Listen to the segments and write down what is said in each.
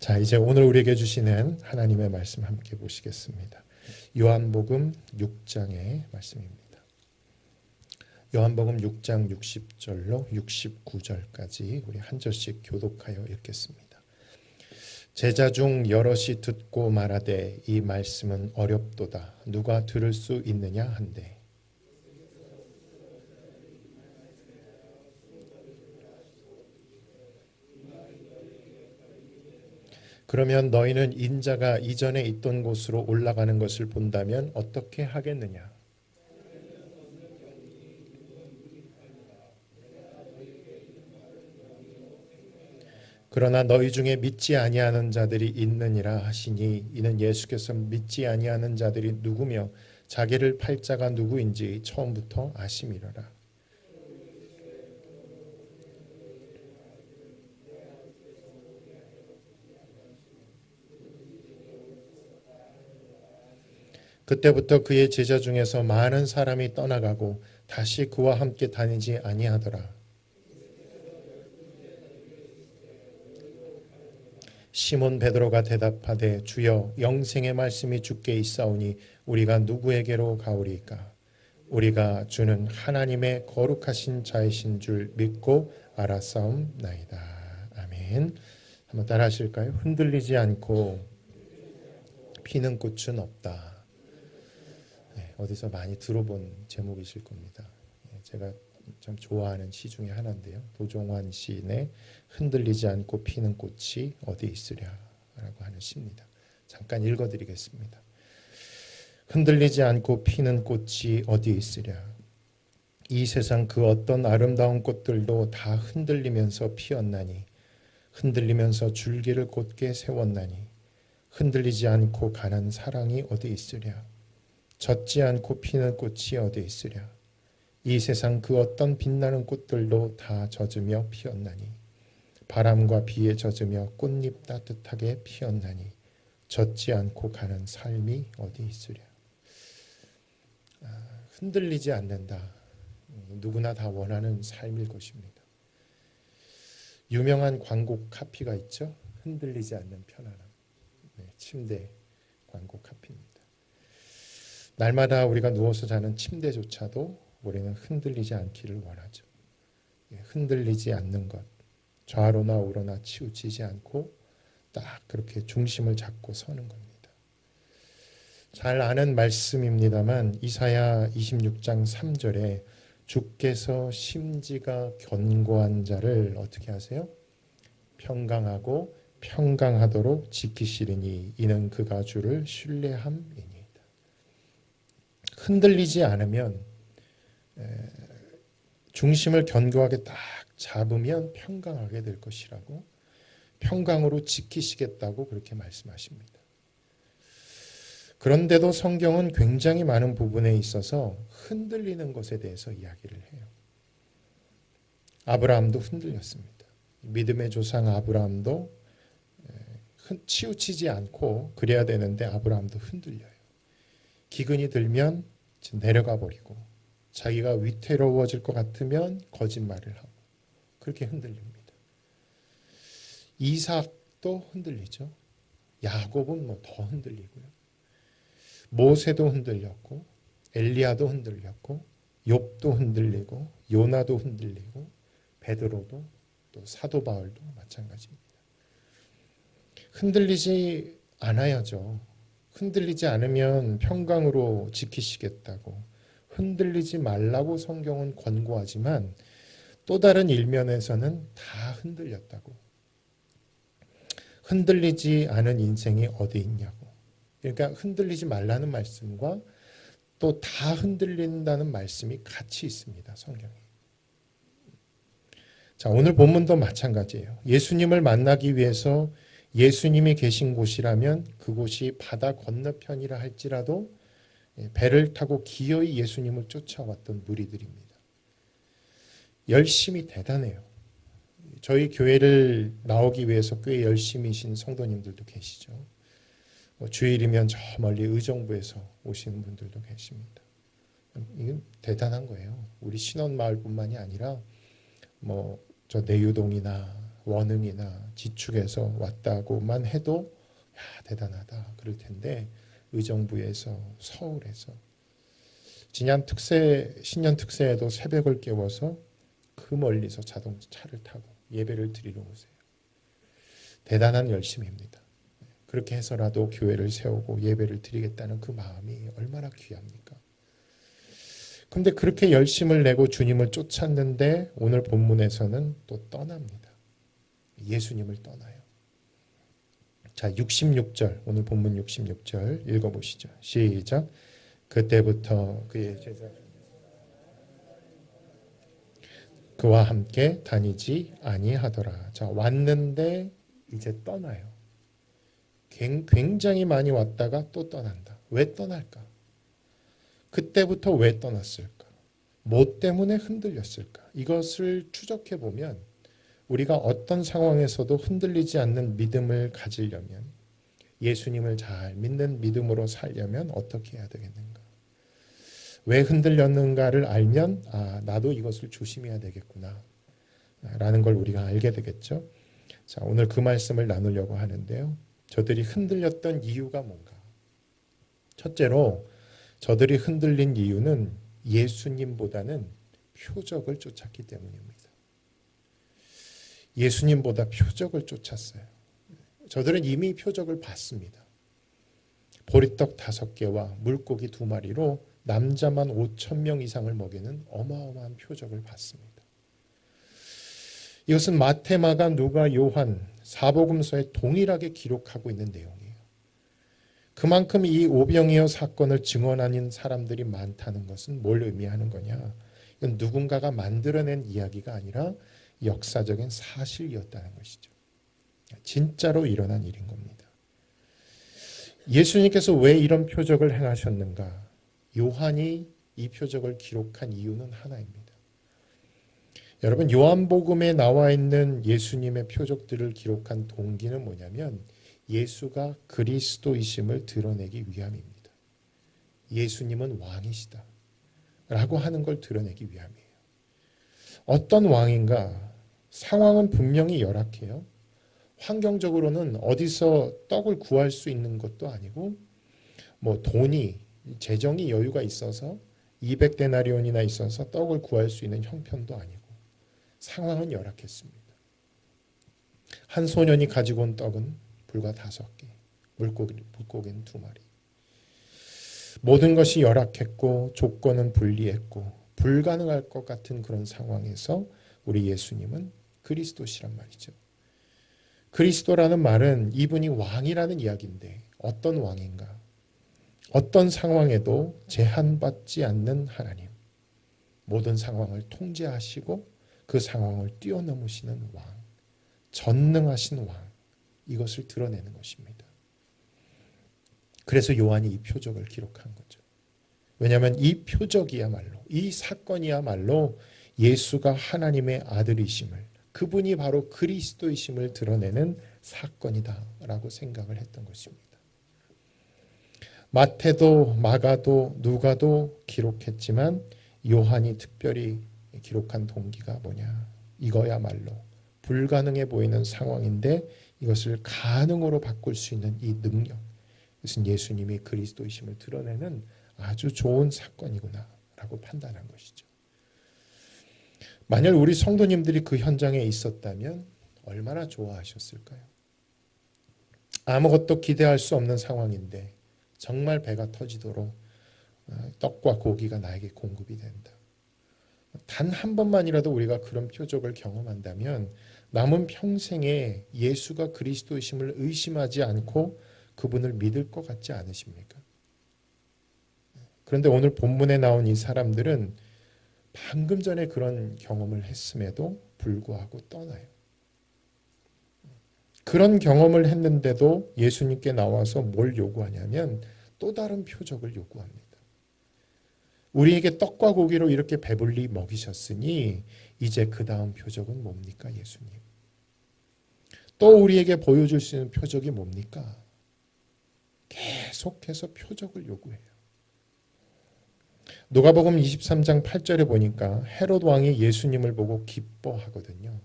자, 이제 오늘 우리에게 주시는 하나님의 말씀 함께 보시겠습니다. 요한복음 6장의 말씀입니다. 요한복음 6장 60절로 69절까지 우리 한 절씩 교독하여 읽겠습니다. 제자 중 여럿이 듣고 말하되 이 말씀은 어렵도다. 누가 들을 수 있느냐 한대. 그러면 너희는 인자가 이전에 있던 곳으로 올라가는 것을 본다면 어떻게 하겠느냐? 그러나 너희 중에 믿지 아니하는 자들이 있느니라 하시니 이는 예수께서 믿지 아니하는 자들이 누구며 자기를 팔 자가 누구인지 처음부터 아심이로라. 그때부터 그의 제자 중에서 많은 사람이 떠나가고 다시 그와 함께 다니지 아니하더라. 시몬 베드로가 대답하되 주여 영생의 말씀이 주께 있사오니 우리가 누구에게로 가오리까? 우리가 주는 하나님의 거룩하신 자이신 줄 믿고 알았사옵나이다. 아멘. 한번 따라 하실까요? 흔들리지 않고 피는 꽃은 없다. 어디서 많이 들어본 제목이실 겁니다. 제가 참 좋아하는 시 중에 하나인데요. 도종환 시인의 흔들리지 않고 피는 꽃이 어디 있으랴라고 하는 시입니다. 잠깐 읽어드리겠습니다. 흔들리지 않고 피는 꽃이 어디 있으랴. 이 세상 그 어떤 아름다운 꽃들도 다 흔들리면서 피었나니 흔들리면서 줄기를 곧게 세웠나니 흔들리지 않고 가는 사랑이 어디 있으랴. 젖지 않고 피는 꽃이 어디 있으랴. 이 세상 그 어떤 빛나는 꽃들도 다 젖으며 피었나니 바람과 비에 젖으며 꽃잎 따뜻하게 피었나니 젖지 않고 가는 삶이 어디 있으랴. 흔들리지 않는다. 누구나 다 원하는 삶일 것입니다. 유명한 광고 카피가 있죠. 흔들리지 않는 편안함. 침대 광고 카피입니다. 날마다 우리가 누워서 자는 침대조차도 우리는 흔들리지 않기를 원하죠. 흔들리지 않는 것, 좌로나 우로나 치우치지 않고 딱 그렇게 중심을 잡고 서는 겁니다. 잘 아는 말씀입니다만 이사야 26장 3절에 주께서 심지가 견고한 자를 어떻게 하세요? 평강하고 평강하도록 지키시리니 이는 그가 주를 신뢰함이니. 흔들리지 않으면 중심을 견고하게 딱 잡으면 평강하게 될 것이라고 평강으로 지키시겠다고 그렇게 말씀하십니다. 그런데도 성경은 굉장히 많은 부분에 있어서 흔들리는 것에 대해서 이야기를 해요. 아브라함도 흔들렸습니다. 믿음의 조상 아브라함도 치우치지 않고 그래야 되는데 아브라함도 흔들려요. 기근이 들면 내려가 버리고 자기가 위태로워질 것 같으면 거짓말을 하고 그렇게 흔들립니다. 이삭도 흔들리죠. 야곱은 더 흔들리고요. 모세도 흔들렸고 엘리야도 흔들렸고 욥도 흔들리고 요나도 흔들리고 베드로도 또 사도 바울도 마찬가지입니다. 흔들리지 않아야죠. 흔들리지 않으면 평강으로 지키시겠다고 흔들리지 말라고 성경은 권고하지만 또 다른 일면에서는 다 흔들렸다고 흔들리지 않은 인생이 어디 있냐고 그러니까 흔들리지 말라는 말씀과 또 다 흔들린다는 말씀이 같이 있습니다. 성경에. 자, 오늘 본문도 마찬가지예요. 예수님을 만나기 위해서 예수님이 계신 곳이라면 그곳이 바다 건너편이라 할지라도 배를 타고 기어이 예수님을 쫓아왔던 무리들입니다. 열심히 대단해요. 저희 교회를 나오기 위해서 꽤 열심히신 성도님들도 계시죠. 주일이면 저 멀리 의정부에서 오시는 분들도 계십니다. 이건 대단한 거예요. 우리 신원마을뿐만이 아니라 저 내유동이나 원흥이나 지축에서 왔다고만 해도 야, 대단하다 그럴 텐데 의정부에서 서울에서 지난 신년 특세에도 새벽을 깨워서 그 멀리서 자동차를 타고 예배를 드리러 오세요. 대단한 열심입니다. 그렇게 해서라도 교회를 세우고 예배를 드리겠다는 그 마음이 얼마나 귀합니까? 그런데 그렇게 열심을 내고 주님을 쫓았는데 오늘 본문에서는 또 떠납니다. 예수님을 떠나요. 자, 66절, 오늘 본문 66절 읽어보시죠. 시작. 그때부터 그의 제자 그와 함께 다니지 아니하더라. 자, 왔는데 이제 떠나요. 굉장히 많이 왔다가 또 떠난다. 왜 떠날까? 그때부터 왜 떠났을까? 뭐 때문에 흔들렸을까? 이것을 추적해 보면 우리가 어떤 상황에서도 흔들리지 않는 믿음을 가지려면, 예수님을 잘 믿는 믿음으로 살려면 어떻게 해야 되겠는가? 왜 흔들렸는가를 알면 나도 이것을 조심해야 되겠구나 라는 걸 우리가 알게 되겠죠. 자, 오늘 그 말씀을 나누려고 하는데요. 저들이 흔들렸던 이유가 뭔가? 첫째로 저들이 흔들린 이유는 예수님보다는 표적을 쫓았기 때문입니다. 예수님보다 표적을 쫓았어요. 저들은 이미 표적을 봤습니다. 보리떡 5개와 물고기 2마리로 남자만 5,000명 이상을 먹이는 어마어마한 표적을 봤습니다. 이것은 마태, 마가, 누가, 요한 사복음서에 동일하게 기록하고 있는 내용이에요. 그만큼 이 오병이어 사건을 증언하는 사람들이 많다는 것은 뭘 의미하는 거냐? 이건 누군가가 만들어낸 이야기가 아니라 역사적인 사실이었다는 것이죠. 진짜로 일어난 일인 겁니다. 예수님께서 왜 이런 표적을 행하셨는가? 요한이 이 표적을 기록한 이유는 하나입니다. 여러분, 요한복음에 나와 있는 예수님의 표적들을 기록한 동기는 뭐냐면 예수가 그리스도이심을 드러내기 위함입니다. 예수님은 왕이시다 라고 하는 걸 드러내기 위함이에요. 어떤 왕인가? 상황은 분명히 열악해요. 환경적으로는 어디서 떡을 구할 수 있는 것도 아니고 돈이 재정이 여유가 있어서 200데나리온이나 있어서 떡을 구할 수 있는 형편도 아니고 상황은 열악했습니다. 한 소년이 가지고 온 떡은 불과 5개, 물고기는 2마리. 모든 것이 열악했고 조건은 불리했고 불가능할 것 같은 그런 상황에서 우리 예수님은 그리스도시란 말이죠. 그리스도라는 말은 이분이 왕이라는 이야기인데 어떤 왕인가? 어떤 상황에도 제한받지 않는 하나님, 모든 상황을 통제하시고 그 상황을 뛰어넘으시는 왕, 전능하신 왕, 이것을 드러내는 것입니다. 그래서 요한이 이 표적을 기록한 거죠. 왜냐하면 이 표적이야말로, 이 사건이야말로 예수가 하나님의 아들이심을, 그분이 바로 그리스도이심을 드러내는 사건이다라고 생각을 했던 것입니다. 마태도 마가도 누가도 기록했지만 요한이 특별히 기록한 동기가 뭐냐? 이거야말로 불가능해 보이는 상황인데 이것을 가능으로 바꿀 수 있는 이 능력, 이것은 예수님이 그리스도이심을 드러내는 아주 좋은 사건이구나 라고 판단한 것이죠. 만약 우리 성도님들이 그 현장에 있었다면 얼마나 좋아하셨을까요? 아무것도 기대할 수 없는 상황인데 정말 배가 터지도록 떡과 고기가 나에게 공급이 된다. 단 한 번만이라도 우리가 그런 표적을 경험한다면 남은 평생에 예수가 그리스도이심을 의심하지 않고 그분을 믿을 것 같지 않으십니까? 그런데 오늘 본문에 나온 이 사람들은 방금 전에 그런 경험을 했음에도 불구하고 떠나요. 그런 경험을 했는데도 예수님께 나와서 뭘 요구하냐면 또 다른 표적을 요구합니다. 우리에게 떡과 고기로 이렇게 배불리 먹이셨으니 이제 그 다음 표적은 뭡니까, 예수님? 또 우리에게 보여줄 수 있는 표적이 뭡니까? 계속해서 표적을 요구해요. 누가복음 23장 8절에 보니까 헤롯 왕이 예수님을 보고 기뻐하거든요.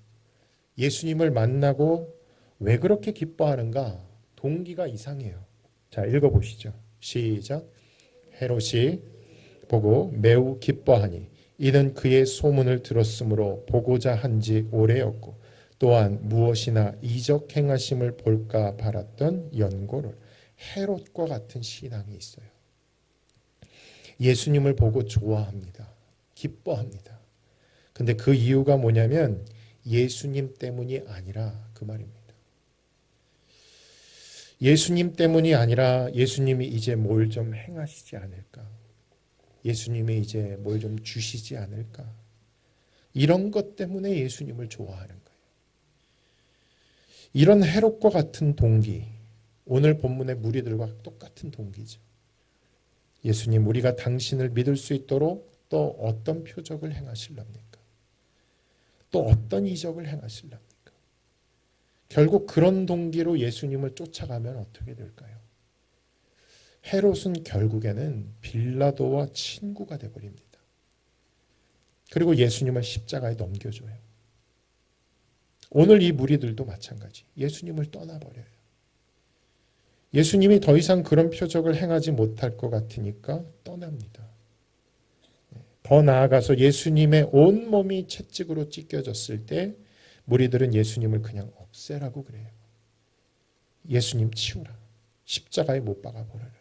예수님을 만나고 왜 그렇게 기뻐하는가? 동기가 이상해요. 자, 읽어보시죠. 시작. 헤롯이 보고 매우 기뻐하니 이는 그의 소문을 들었으므로 보고자 한지 오래였고 또한 무엇이나 이적 행하심을 볼까 바랐던 연고를. 헤롯과 같은 신앙이 있어요. 예수님을 보고 좋아합니다. 기뻐합니다. 근데 그 이유가 뭐냐면 예수님 때문이 아니라 그 말입니다. 예수님 때문이 아니라 예수님이 이제 뭘 좀 행하시지 않을까? 예수님이 이제 뭘 좀 주시지 않을까? 이런 것 때문에 예수님을 좋아하는 거예요. 이런 헤롯과 같은 동기, 오늘 본문의 무리들과 똑같은 동기죠. 예수님, 우리가 당신을 믿을 수 있도록 또 어떤 표적을 행하실랍니까? 또 어떤 이적을 행하실랍니까? 결국 그런 동기로 예수님을 쫓아가면 어떻게 될까요? 헤롯은 결국에는 빌라도와 친구가 되어버립니다. 그리고 예수님을 십자가에 넘겨줘요. 오늘 이 무리들도 마찬가지. 예수님을 떠나버려요. 예수님이 더 이상 그런 표적을 행하지 못할 것 같으니까 떠납니다. 더 나아가서 예수님의 온몸이 채찍으로 찢겨졌을 때 무리들은 예수님을 그냥 없애라고 그래요. 예수님 치우라. 십자가에 못 박아 버려라.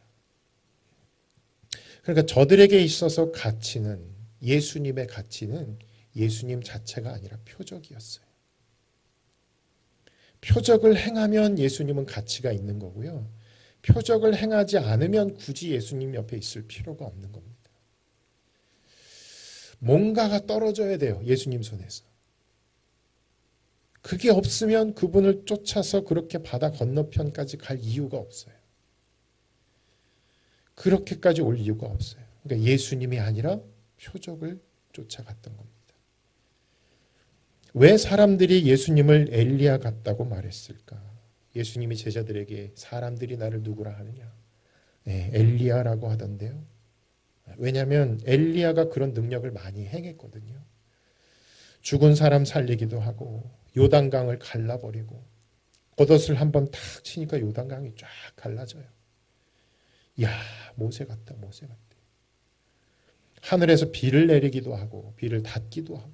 그러니까 저들에게 있어서 가치는, 예수님의 가치는 예수님 자체가 아니라 표적이었어요. 표적을 행하면 예수님은 가치가 있는 거고요. 표적을 행하지 않으면 굳이 예수님 옆에 있을 필요가 없는 겁니다. 뭔가가 떨어져야 돼요. 예수님 손에서. 그게 없으면 그분을 쫓아서 그렇게 바다 건너편까지 갈 이유가 없어요. 그렇게까지 올 이유가 없어요. 그러니까 예수님이 아니라 표적을 쫓아갔던 겁니다. 왜 사람들이 예수님을 엘리야 같다고 말했을까? 예수님이 제자들에게 사람들이 나를 누구라 하느냐? 네, 엘리야라고 하던데요. 왜냐하면 엘리야가 그런 능력을 많이 행했거든요. 죽은 사람 살리기도 하고 요단강을 갈라버리고 겉옷을 한번 탁 치니까 요단강이 쫙 갈라져요. 이야, 모세 같다, 모세 같다. 하늘에서 비를 내리기도 하고 비를 닫기도 하고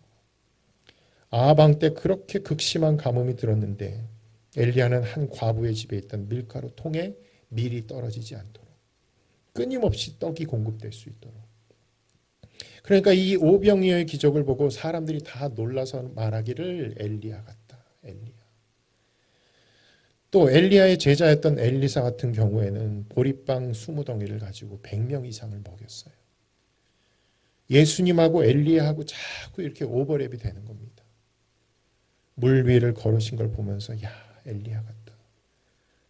아하방 때 그렇게 극심한 가뭄이 들었는데 엘리야는 한 과부의 집에 있던 밀가루 통에 밀이 떨어지지 않도록 끊임없이 떡이 공급될 수 있도록. 그러니까 이 오병이어의 기적을 보고 사람들이 다 놀라서 말하기를 엘리야 같다. 엘리야. 또 엘리야의 제자였던 엘리사 같은 경우에는 보리빵 20덩이를 가지고 100명 이상을 먹였어요. 예수님하고 엘리야하고 자꾸 이렇게 오버랩이 되는 겁니다. 물 위를 걸으신 걸 보면서 야, 엘리야 같다.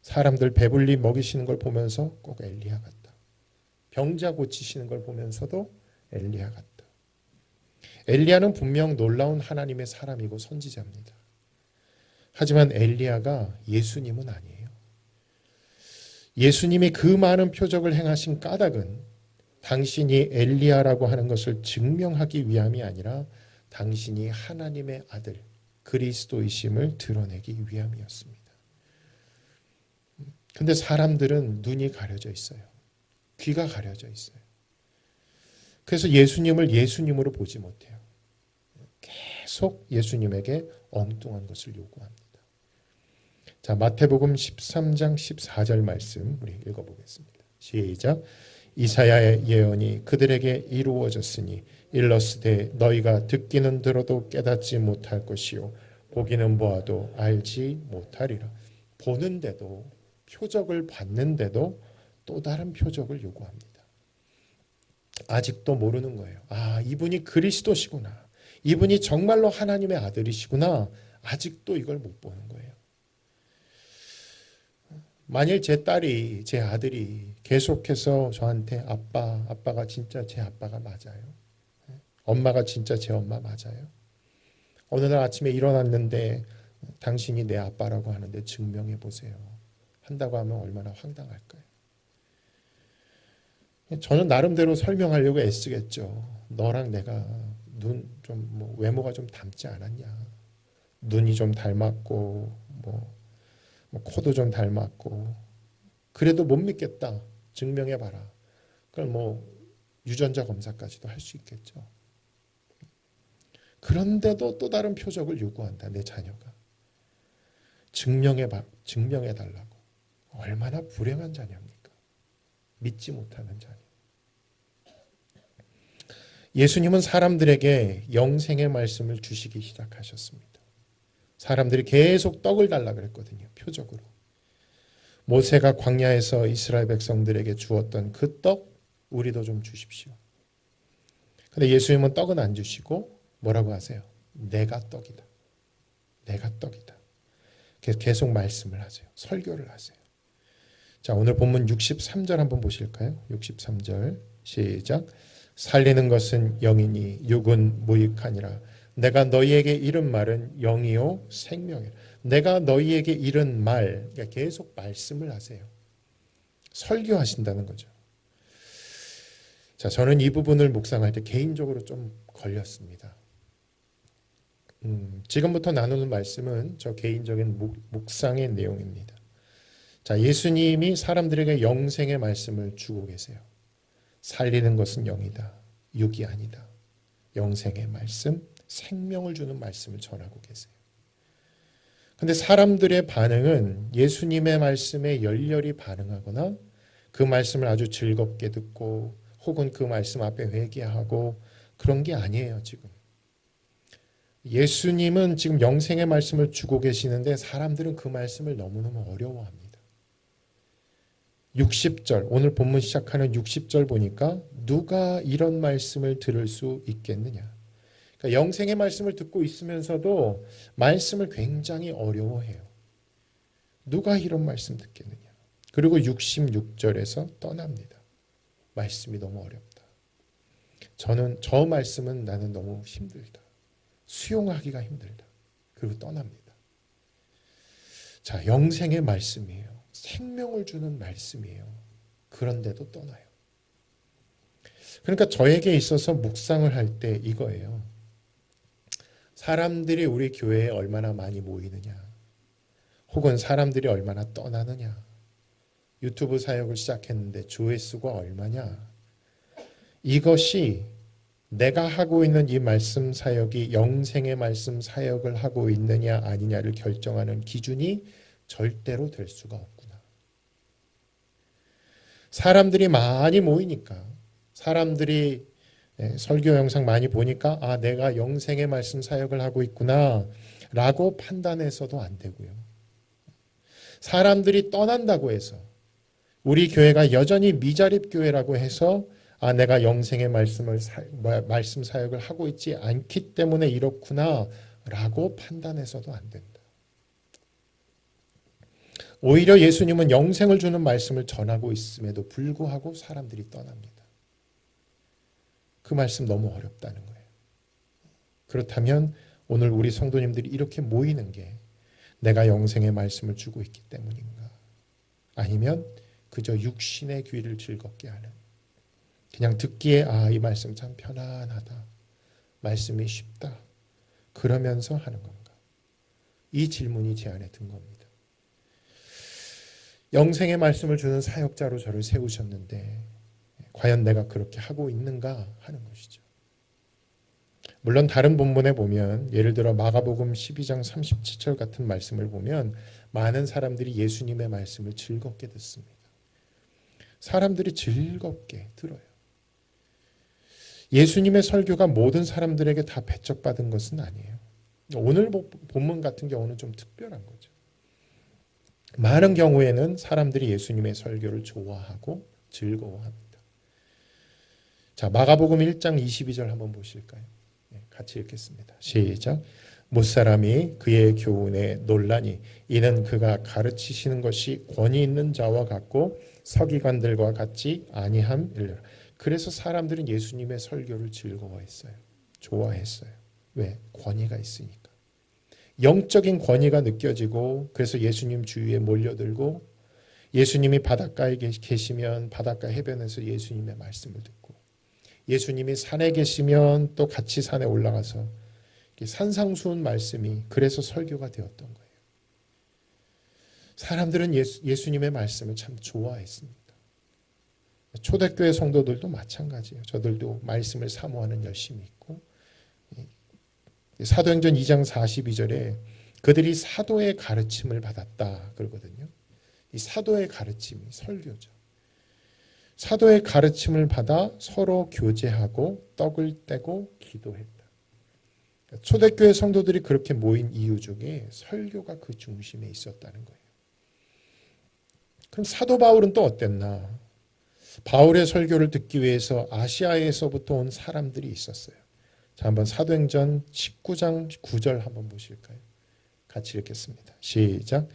사람들 배불리 먹이시는 걸 보면서 꼭 엘리야 같다. 병자 고치시는 걸 보면서도 엘리야 같다. 엘리야는 분명 놀라운 하나님의 사람이고 선지자입니다. 하지만 엘리야가 예수님은 아니에요. 예수님이 그 많은 표적을 행하신 까닭은 당신이 엘리야라고 하는 것을 증명하기 위함이 아니라 당신이 하나님의 아들 그리스도이심을 드러내기 위함이었습니다. 근데 사람들은 눈이 가려져 있어요. 귀가 가려져 있어요. 그래서 예수님을 예수님으로 보지 못해요. 계속 예수님에게 엉뚱한 것을 요구합니다. 자, 마태복음 13장 14절 말씀 우리 읽어보겠습니다. 시작. 이사야의 예언이 그들에게 이루어졌으니 일러스되 너희가 듣기는 들어도 깨닫지 못할 것이요 보기는 보아도 알지 못하리라. 보는데도 표적을 받는데도 또 다른 표적을 요구합니다. 아직도 모르는 거예요. 아, 이분이 그리스도시구나. 이분이 정말로 하나님의 아들이시구나. 아직도 이걸 못 보는 거예요. 만일 제 딸이, 제 아들이 계속해서 저한테 아빠가 진짜 제 아빠가 맞아요. 엄마가 진짜 제 엄마 맞아요. 어느 날 아침에 일어났는데 당신이 내 아빠라고 하는데 증명해 보세요. 한다고 하면 얼마나 황당할까요? 저는 나름대로 설명하려고 애쓰겠죠. 너랑 내가 눈 좀 외모가 좀 닮지 않았냐. 눈이 좀 닮았고 뭐 코도 좀 닮았고 그래도 못 믿겠다. 증명해봐라. 그럼 뭐 유전자 검사까지도 할 수 있겠죠. 그런데도 또 다른 표적을 요구한다. 내 자녀가. 증명해달라고. 얼마나 불행한 자녀입니까? 믿지 못하는 자녀. 예수님은 사람들에게 영생의 말씀을 주시기 시작하셨습니다. 사람들이 계속 떡을 달라 그랬거든요. 표적으로. 모세가 광야에서 이스라엘 백성들에게 주었던 그 떡 우리도 좀 주십시오. 근데 예수님은 떡은 안 주시고 뭐라고 하세요? 내가 떡이다. 내가 떡이다. 계속 말씀을 하세요. 설교를 하세요. 자, 오늘 본문 63절 한번 보실까요? 63절 시작. 살리는 것은 영이니 육은 무익하니라. 내가 너희에게 이른 말은 영이요 생명이라. 내가 너희에게 이른 말, 그러니까 계속 말씀을 하세요. 설교하신다는 거죠. 자, 저는 이 부분을 묵상할 때 개인적으로 좀 걸렸습니다. 지금부터 나누는 말씀은 저 개인적인 묵상의 내용입니다. 자, 예수님이 사람들에게 영생의 말씀을 주고 계세요. 살리는 것은 영이다. 육이 아니다. 영생의 말씀, 생명을 주는 말씀을 전하고 계세요. 근데 사람들의 반응은 예수님의 말씀에 열렬히 반응하거나 그 말씀을 아주 즐겁게 듣고 혹은 그 말씀 앞에 회개하고 그런 게 아니에요, 지금. 예수님은 지금 영생의 말씀을 주고 계시는데 사람들은 그 말씀을 너무너무 어려워합니다. 60절, 오늘 본문 시작하는 60절 보니까 누가 이런 말씀을 들을 수 있겠느냐. 그러니까 영생의 말씀을 듣고 있으면서도 말씀을 굉장히 어려워해요. 누가 이런 말씀 듣겠느냐. 그리고 66절에서 떠납니다. 말씀이 너무 어렵다. 저 말씀은 나는 너무 힘들다. 수용하기가 힘들다. 그리고 떠납니다. 자, 영생의 말씀이에요. 생명을 주는 말씀이에요. 그런데도 떠나요. 그러니까 저에게 있어서 묵상을 할 때 이거예요. 사람들이 우리 교회에 얼마나 많이 모이느냐, 혹은 사람들이 얼마나 떠나느냐, 유튜브 사역을 시작했는데 조회수가 얼마냐, 이것이 내가 하고 있는 이 말씀 사역이 영생의 말씀 사역을 하고 있느냐 아니냐를 결정하는 기준이 절대로 될 수가 없구나. 사람들이 많이 모이니까, 사람들이 설교 영상 많이 보니까 아, 내가 영생의 말씀 사역을 하고 있구나 라고 판단해서도 안 되고요. 사람들이 떠난다고 해서 우리 교회가 여전히 미자립 교회라고 해서 아, 내가 영생의 말씀 사역을 하고 있지 않기 때문에 이렇구나 라고 판단해서도 안 된다. 오히려 예수님은 영생을 주는 말씀을 전하고 있음에도 불구하고 사람들이 떠납니다. 그 말씀 너무 어렵다는 거예요. 그렇다면 오늘 우리 성도님들이 이렇게 모이는 게 내가 영생의 말씀을 주고 있기 때문인가? 아니면 그저 육신의 귀를 즐겁게 하는, 그냥 듣기에 아, 이 말씀 참 편안하다, 말씀이 쉽다, 그러면서 하는 건가? 이 질문이 제 안에 든 겁니다. 영생의 말씀을 주는 사역자로 저를 세우셨는데 과연 내가 그렇게 하고 있는가 하는 것이죠. 물론 다른 본문에 보면 예를 들어 마가복음 12장 37절 같은 말씀을 보면 많은 사람들이 예수님의 말씀을 즐겁게 듣습니다. 사람들이 즐겁게 들어요. 예수님의 설교가 모든 사람들에게 다 배척받은 것은 아니에요. 오늘 본문 같은 경우는 좀 특별한 거죠. 많은 경우에는 사람들이 예수님의 설교를 좋아하고 즐거워합니다. 자, 마가복음 1장 22절 한번 보실까요? 같이 읽겠습니다. 시작. 못사람이 그의 교훈에 놀라니 이는 그가 가르치시는 것이 권위 있는 자와 같고 서기관들과 같지 아니함이라. 그래서 사람들은 예수님의 설교를 즐거워했어요. 좋아했어요. 왜? 권위가 있으니까. 영적인 권위가 느껴지고 그래서 예수님 주위에 몰려들고 예수님이 바닷가에 계시면 바닷가 해변에서 예수님의 말씀을 듣고 예수님이 산에 계시면 또 같이 산에 올라가서 산상수훈 말씀이 그래서 설교가 되었던 거예요. 사람들은 예수님의 말씀을 참 좋아했습니다. 초대교회 성도들도 마찬가지예요. 저들도 말씀을 사모하는 열심이 있고, 사도행전 2장 42절에 그들이 사도의 가르침을 받았다 그러거든요. 이 사도의 가르침이 설교죠. 사도의 가르침을 받아 서로 교제하고 떡을 떼고 기도했다. 초대교회 성도들이 그렇게 모인 이유 중에 설교가 그 중심에 있었다는 거예요. 그럼 사도 바울은 또 어땠나? 바울의 설교를 듣기 위해서 아시아에서부터 온 사람들이 있었어요. 자, 한번 사도행전 19장 9절 한번 보실까요? 같이 읽겠습니다. 시작.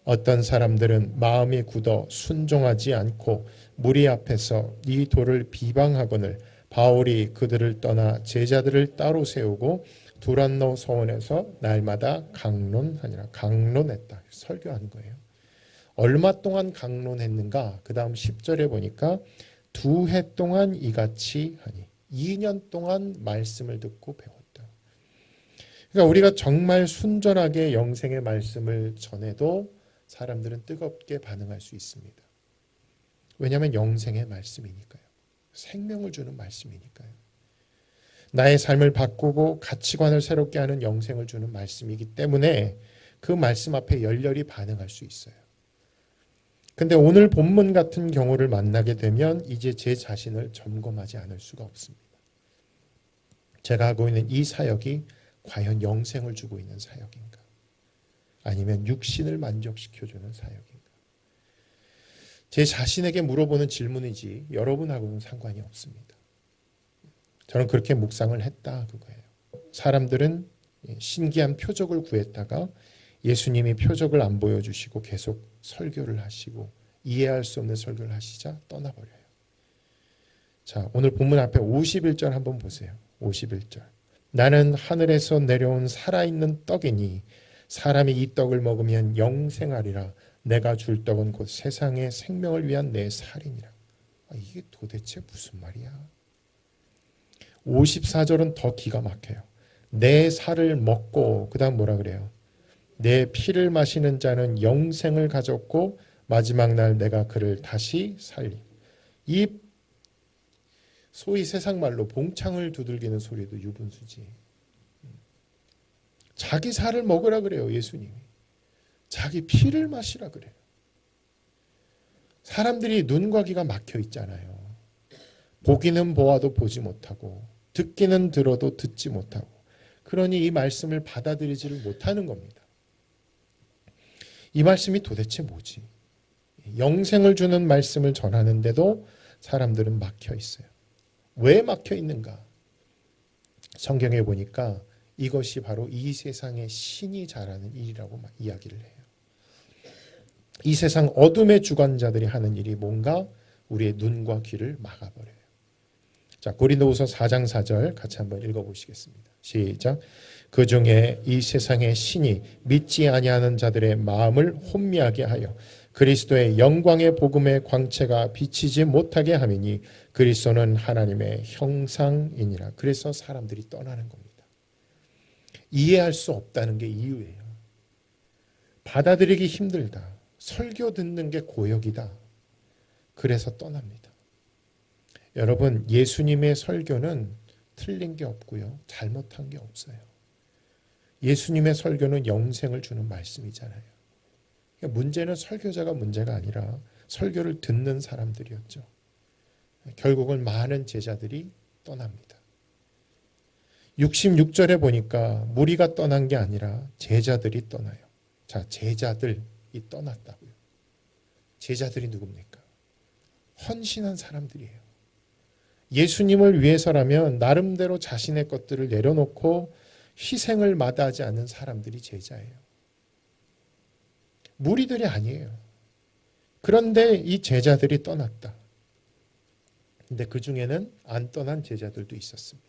어떤 사람들은 마음이 굳어 순종하지 않고 무리 앞에서 이 돌을 비방하거늘 바울이 그들을 떠나 제자들을 따로 세우고 두란노 서원에서 날마다 강론하니라. 강론했다. 설교한 거예요. 얼마 동안 강론했는가? 그 다음 10절에 보니까 2해 동안 이같이 하니 2년 동안 말씀을 듣고 배웠다. 그러니까 우리가 정말 순전하게 영생의 말씀을 전해도 사람들은 뜨겁게 반응할 수 있습니다. 왜냐하면 영생의 말씀이니까요. 생명을 주는 말씀이니까요. 나의 삶을 바꾸고 가치관을 새롭게 하는 영생을 주는 말씀이기 때문에 그 말씀 앞에 열렬히 반응할 수 있어요. 근데 오늘 본문 같은 경우를 만나게 되면 이제 제 자신을 점검하지 않을 수가 없습니다. 제가 하고 있는 이 사역이 과연 영생을 주고 있는 사역인가? 아니면 육신을 만족시켜주는 사역인가? 제 자신에게 물어보는 질문이지 여러분하고는 상관이 없습니다. 저는 그렇게 묵상을 했다 그거예요. 사람들은 신기한 표적을 구했다가 예수님이 표적을 안 보여주시고 계속 설교를 하시고 이해할 수 없는 설교를 하시자 떠나버려요. 자, 오늘 본문 앞에 51절 한번 보세요. 51절. 나는 하늘에서 내려온 살아있는 떡이니 사람이 이 떡을 먹으면 영생하리라. 내가 줄 떡은 곧 세상의 생명을 위한 내 살이니라. 이게 도대체 무슨 말이야? 54절은 더 기가 막혀요. 내 살을 먹고 그 다음 뭐라 그래요? 내 피를 마시는 자는 영생을 가졌고 마지막 날 내가 그를 다시 살리. 이 소위 세상 말로 봉창을 두들기는 소리도 유분수지. 자기 살을 먹으라 그래요. 예수님이. 자기 피를 마시라 그래요. 사람들이 눈과 귀가 막혀 있잖아요. 보기는 보아도 보지 못하고 듣기는 들어도 듣지 못하고 그러니 이 말씀을 받아들이지를 못하는 겁니다. 이 말씀이 도대체 뭐지? 영생을 주는 말씀을 전하는데도 사람들은 막혀 있어요. 왜 막혀 있는가? 성경에 보니까 이것이 바로 이 세상의 신이 잘하는 일이라고 이야기를 해요. 이 세상 어둠의 주관자들이 하는 일이 뭔가 우리의 눈과 귀를 막아버려요. 자, 고린도후서 4장 4절 같이 한번 읽어보시겠습니다. 시작. 그 중에 이 세상의 신이 믿지 아니하는 자들의 마음을 혼미하게 하여 그리스도의 영광의 복음의 광채가 비치지 못하게 함이니 그리스도는 하나님의 형상이니라. 그래서 사람들이 떠나는 겁니다. 이해할 수 없다는 게 이유예요. 받아들이기 힘들다. 설교 듣는 게 고역이다. 그래서 떠납니다. 여러분, 예수님의 설교는 틀린 게 없고요. 잘못한 게 없어요. 예수님의 설교는 영생을 주는 말씀이잖아요. 그러니까 문제는 설교자가 문제가 아니라 설교를 듣는 사람들이었죠. 결국은 많은 제자들이 떠납니다. 66절에 보니까 무리가 떠난 게 아니라 제자들이 떠나요. 자, 제자들이 떠났다고요. 제자들이 누굽니까? 헌신한 사람들이에요. 예수님을 위해서라면 나름대로 자신의 것들을 내려놓고 희생을 마다하지 않는 사람들이 제자예요. 무리들이 아니에요. 그런데 이 제자들이 떠났다. 근데 그 중에는 안 떠난 제자들도 있었습니다.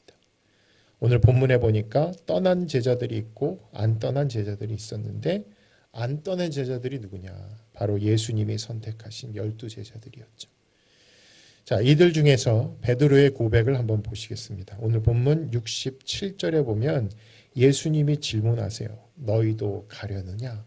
오늘 본문에 보니까 떠난 제자들이 있고 안 떠난 제자들이 있었는데 안 떠난 제자들이 누구냐? 바로 예수님이 선택하신 12 제자들이었죠. 자, 이들 중에서 베드로의 고백을 한번 보시겠습니다. 오늘 본문 67절에 보면 예수님이 질문하세요. 너희도 가려느냐?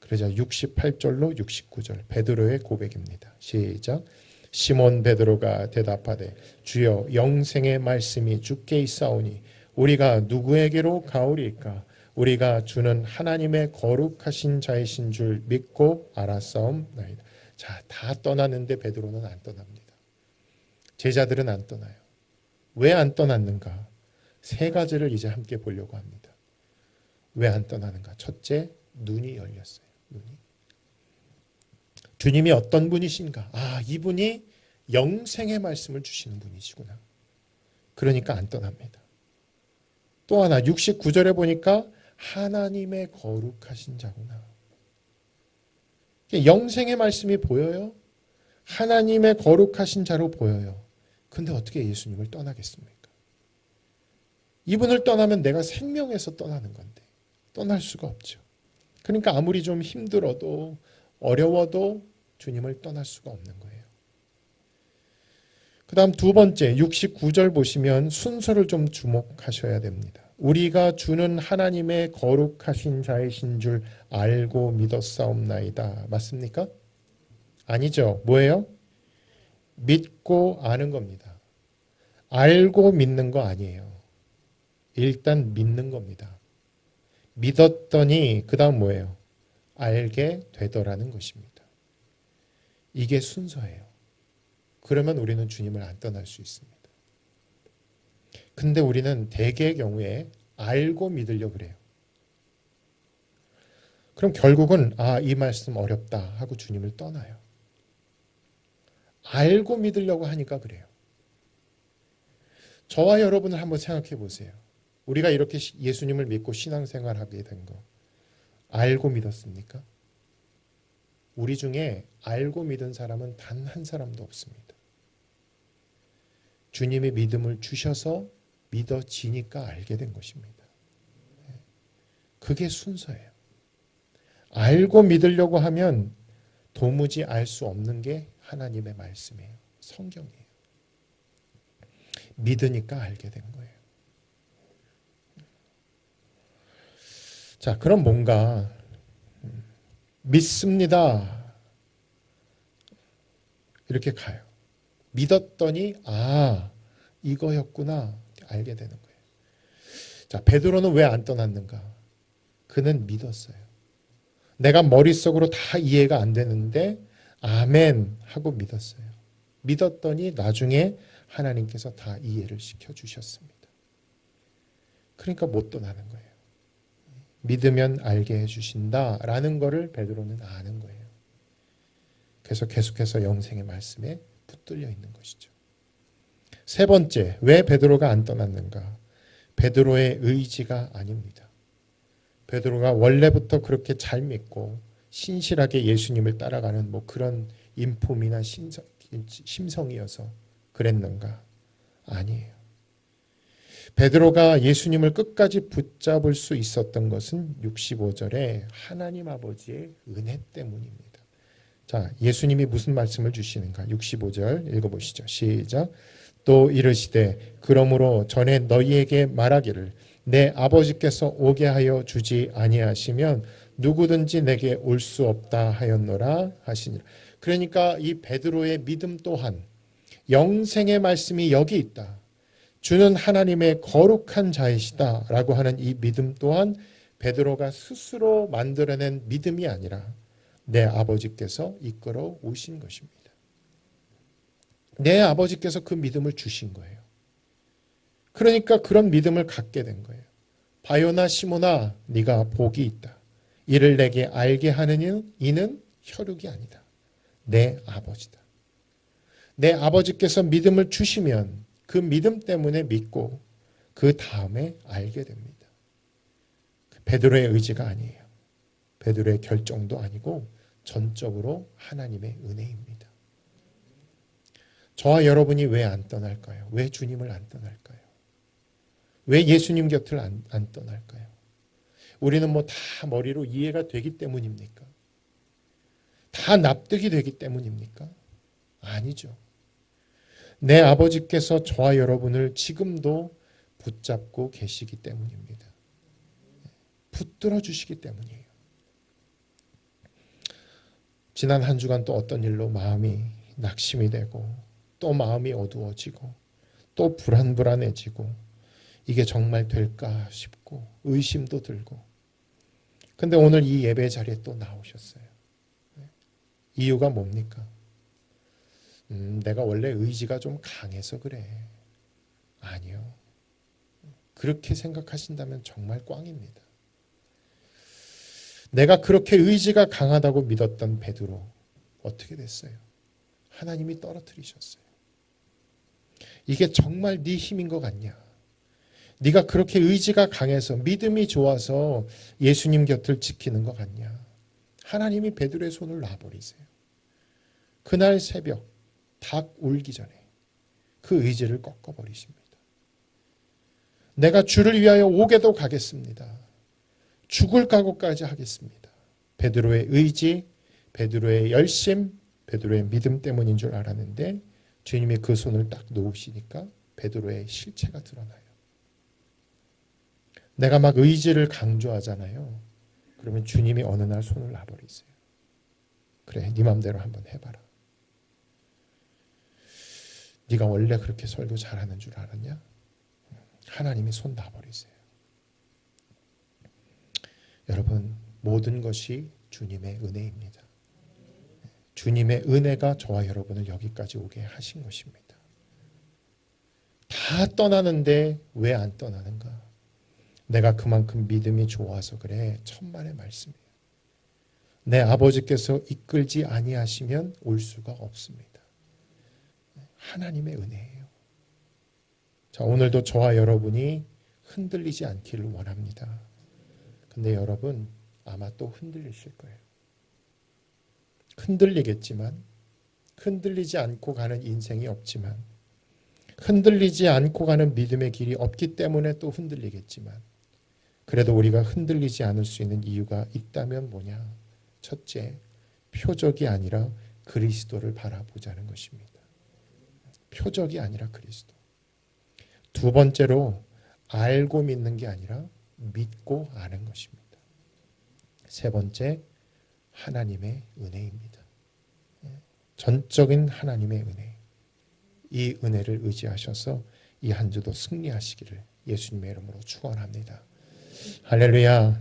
그러자 68절로 69절 베드로의 고백입니다. 시작. 시몬 베드로가 대답하되 주여 영생의 말씀이 주께 있사오니 우리가 누구에게로 가오리까? 우리가 주는 하나님의 거룩하신 자이신 줄 믿고 알았사옵나이다. 자, 다 떠났는데 베드로는 안 떠납니다. 제자들은 안 떠나요. 왜 안 떠났는가? 세 가지를 이제 함께 보려고 합니다. 왜 안 떠나는가? 첫째, 눈이 열렸어요. 눈이. 주님이 어떤 분이신가? 아, 이분이 영생의 말씀을 주시는 분이시구나. 그러니까 안 떠납니다. 또 하나 69절에 보니까 하나님의 거룩하신 자구나. 영생의 말씀이 보여요. 하나님의 거룩하신 자로 보여요. 근데 어떻게 예수님을 떠나겠습니까? 이분을 떠나면 내가 생명에서 떠나는 건데 떠날 수가 없죠. 그러니까 아무리 좀 힘들어도 어려워도 주님을 떠날 수가 없는 거예요. 그 다음 두 번째 69절 보시면 순서를 좀 주목하셔야 됩니다. 우리가 주는 하나님의 거룩하신 자이신 줄 알고 믿었사옵나이다. 맞습니까? 아니죠. 뭐예요? 믿고 아는 겁니다. 알고 믿는 거 아니에요. 일단 믿는 겁니다. 믿었더니 그 다음 뭐예요? 알게 되더라는 것입니다. 이게 순서예요. 그러면 우리는 주님을 안 떠날 수 있습니다. 근데 우리는 대개의 경우에 알고 믿으려고 그래요. 그럼 결국은 이 말씀 어렵다 하고 주님을 떠나요. 알고 믿으려고 하니까 그래요. 저와 여러분을 한번 생각해 보세요. 우리가 이렇게 예수님을 믿고 신앙생활하게 된 거 알고 믿었습니까? 우리 중에 알고 믿은 사람은 단 한 사람도 없습니다. 주님이 믿음을 주셔서 믿어지니까 알게 된 것입니다. 그게 순서예요. 알고 믿으려고 하면 도무지 알 수 없는 게 하나님의 말씀이에요. 성경이에요. 믿으니까 알게 된 거예요. 자, 그럼 뭔가 믿습니다. 이렇게 가요. 믿었더니 이거였구나 알게 되는 거예요. 자, 베드로는 왜 안 떠났는가? 그는 믿었어요. 내가 머릿속으로 다 이해가 안 되는데 아멘 하고 믿었어요. 믿었더니 나중에 하나님께서 다 이해를 시켜주셨습니다. 그러니까 못 떠나는 거예요. 믿으면 알게 해주신다라는 거를 베드로는 아는 거예요. 그래서 계속해서 영생의 말씀에 붙들려 있는 것이죠. 세 번째, 왜 베드로가 안 떠났는가? 베드로의 의지가 아닙니다. 베드로가 원래부터 그렇게 잘 믿고 신실하게 예수님을 따라가는 그런 인품이나 심성이어서 그랬는가? 아니에요. 베드로가 예수님을 끝까지 붙잡을 수 있었던 것은 65절에 하나님 아버지의 은혜 때문입니다. 자, 예수님이 무슨 말씀을 주시는가? 65절 읽어보시죠. 시작. 또 이르시되 그러므로 전에 너희에게 말하기를 내 아버지께서 오게 하여 주지 아니하시면 누구든지 내게 올 수 없다 하였노라 하시니라. 그러니까 이 베드로의 믿음 또한 영생의 말씀이 여기 있다. 주는 하나님의 거룩한 자이시다라고 하는 이 믿음 또한 베드로가 스스로 만들어낸 믿음이 아니라 내 아버지께서 이끌어 오신 것입니다. 내 아버지께서 그 믿음을 주신 거예요. 그러니까 그런 믿음을 갖게 된 거예요. 바요나 시몬아 네가 복이 있다. 이를 내게 알게 하는 이는 혈육이 아니다. 내 아버지다. 내 아버지께서 믿음을 주시면 그 믿음 때문에 믿고 그 다음에 알게 됩니다. 베드로의 의지가 아니에요. 베드로의 결정도 아니고 전적으로 하나님의 은혜입니다. 저와 여러분이 왜 안 떠날까요? 왜 주님을 안 떠날까요? 왜 예수님 곁을 안 떠날까요? 우리는 다 머리로 이해가 되기 때문입니까? 다 납득이 되기 때문입니까? 아니죠. 내 아버지께서 저와 여러분을 지금도 붙잡고 계시기 때문입니다. 붙들어 주시기 때문이에요. 지난 한 주간 또 어떤 일로 마음이 낙심이 되고 또 마음이 어두워지고 또 불안해지고 이게 정말 될까 싶고 의심도 들고, 근데 오늘 이 예배 자리에 또 나오셨어요. 이유가 뭡니까? 내가 원래 의지가 좀 강해서 그래. 아니요. 그렇게 생각하신다면 정말 꽝입니다. 내가 그렇게 의지가 강하다고 믿었던 베드로 어떻게 됐어요? 하나님이 떨어뜨리셨어요. 이게 정말 네 힘인 것 같냐? 네가 그렇게 의지가 강해서 믿음이 좋아서 예수님 곁을 지키는 것 같냐? 하나님이 베드로의 손을 놔버리세요. 그날 새벽 닭 울기 전에 그 의지를 꺾어버리십니다. 내가 주를 위하여 옥에도 가겠습니다. 죽을 각오까지 하겠습니다. 베드로의 의지, 베드로의 열심, 베드로의 믿음 때문인 줄 알았는데 주님이 그 손을 딱 놓으시니까 베드로의 실체가 드러나요. 내가 막 의지를 강조하잖아요. 그러면 주님이 어느 날 손을 놔버리세요. 그래, 네 맘대로 한번 해봐라. 네가 원래 그렇게 설교 잘하는 줄 알았냐? 하나님이 손 놔버리세요. 여러분, 모든 것이 주님의 은혜입니다. 주님의 은혜가 저와 여러분을 여기까지 오게 하신 것입니다. 다 떠나는데 왜 안 떠나는가? 내가 그만큼 믿음이 좋아서 그래. 천만의 말씀이에요. 내 아버지께서 이끌지 아니하시면 올 수가 없습니다. 하나님의 은혜예요. 자, 오늘도 저와 여러분이 흔들리지 않기를 원합니다. 근데 여러분 아마 또 흔들리실 거예요. 흔들리겠지만, 흔들리지 않고 가는 인생이 없지만, 흔들리지 않고 가는 믿음의 길이 없기 때문에 또 흔들리겠지만, 그래도 우리가 흔들리지 않을 수 있는 이유가 있다면 뭐냐? 첫째, 표적이 아니라 그리스도를 바라보자는 것입니다. 표적이 아니라 그리스도. 두 번째로, 알고 믿는 게 아니라 믿고 아는 것입니다. 세 번째, 하나님의 은혜입니다. 전적인 하나님의 은혜. 이 은혜를 의지하셔서 이 한 주도 승리하시기를 예수님의 이름으로 축원합니다. 할렐루야.